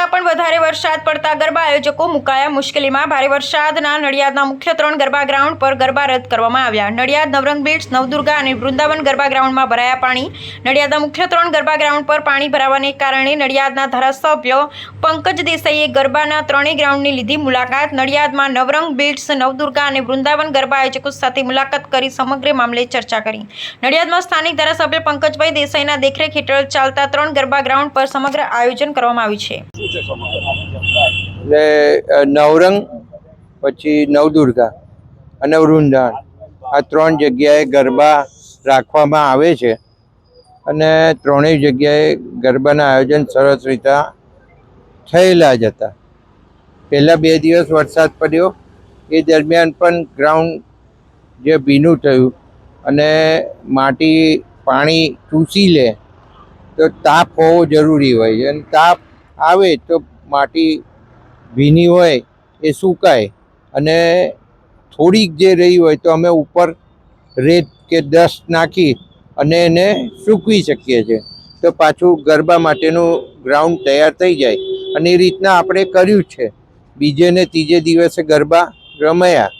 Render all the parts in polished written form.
કરતાં પણ વધારે વરસાદ પડતા ગરબા આયોજકો મુકાયા મુશ્કેલીમાં। ભારે વરસાદના નડિયાદના મુખ્ય 3 ગરબા ગ્રાઉન્ડ પર ગરબા રદ કરવામાં આવ્યા। નડિયાદ, નવરંગ બીટ્સ, નવદુર્ગા અને વૃંદાવન ગરબા ગ્રાઉન્ડમાં ભરાયા પાણી। નડિયાદના મુખ્ય 3 ગરબા ગ્રાઉન્ડ પર પાણી ભરાવાને કારણે નડિયાદના ધારાસભ્ય પંકજ દેસાઈએ ગરબાના 3 ગ્રાઉન્ડની લીધી મુલાકાત। નડિયાદમાં નવરંગ બીટ્સ, નવદુર્ગા અને વૃંદાવન ગરબા આયોજકો સાથે મુલાકાત કરી સમગ્ર મામલે ચર્ચા કરી। નડિયાદમાં સ્થાનિક ધારાસભ્ય પંકજભાઈ દેસાઈના દેખરેખ હેઠળ ચાલતા 3 ગરબા ગ્રાઉન્ડ પર સમગ્ર આયોજન કરવામાં આવ્યું છે। નવરંગ, પછી નવદુર્ગા અને વૃંદાવન આ 3 જગ્યાએ ગરબા રાખવામાં આવે છે અને 3 જગ્યાએ ગરબાના આયોજન સરસ રીતે થયેલા જ હતા। પહેલા 2 દિવસ વરસાદ પડ્યો, એ દરમિયાન પણ ગ્રાઉન્ડ જે ભીનું થયું અને માટી પાણી ચૂસી લે તો તાપ હોવો જરૂરી હોય છે અને તાપ આવે તો માટી ભીની હોય એ સુકાય અને થોડીક જે રહી હોય તો અમે ઉપર રેત કે ડસ્ટ નાખી અને એને સૂકવી શકીએ છીએ તો પાછું ગરબા માટેનું ગ્રાઉન્ડ તૈયાર થઈ જાય અને એ રીતના આપણે કર્યું છે। બીજે ને ત્રીજે દિવસે ગરબા રમાયા,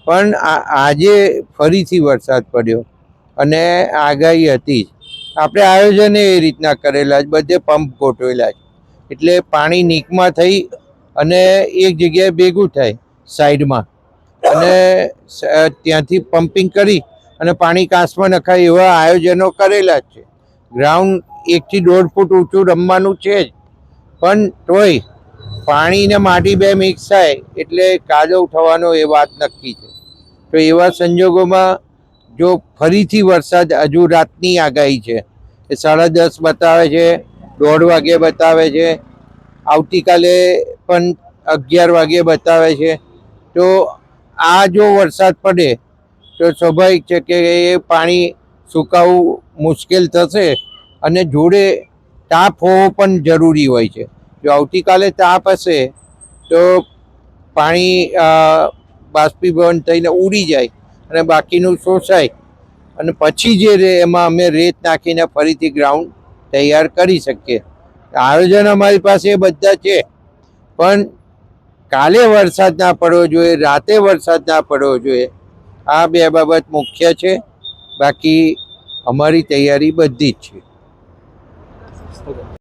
પણ આજે ફરીથી વરસાદ પડ્યો અને આગાહી હતી જ। આપણે આયોજન એ રીતના કરેલા જ, બધે પંપ ગોઠવેલા છે એટલે પાણી નીકમાં થઈ અને એક જગ્યાએ ભેગું થાય સાઈડમાં અને ત્યાંથી પમ્પિંગ કરી અને પાણી કાંસમાં નખાય એવા આયોજનો કરેલા જ છે। ગ્રાઉન્ડ 1 થી 1.5 ફૂટ ઊંચું રમવાનું છે જ, પણ તોય પાણી ને માટી બે મિક્સ થાય એટલે કાદવ થવાનો એ વાત નક્કી છે। તો એવા સંજોગોમાં જો ફરીથી વરસાદ, હજુ રાતની આગાહી છે એ 10:30 બતાવે છે, 1:30 વાગે બતાવે છે, આવતીકાલે પણ 11 વાગે બતાવે છે। તો આ જો વરસાદ પડે તો સ્વાભાવિક છે કે એ પાણી સુકાવવું મુશ્કેલ થશે અને જોડે તાપ હોવો પણ જરૂરી હોય છે। જો આવતીકાલે તાપ હશે તો પાણી બાષ્પીભવન થઈને ઉડી જાય અને બાકીનું શોષાય અને પછી જે એમાં અમે રેત નાખીને ફરીથી ગ્રાઉન્ડ તૈયાર કરી શકીએ। આયોજન અમારી પાસે બધા છે, પણ કાલે વરસાદ ના પડવો જોઈએ, રાતે વરસાદ ના પડવો જોઈએ, આ 2 બાબત મુખ્ય છે। બાકી અમારી તૈયારી બધી જ છે।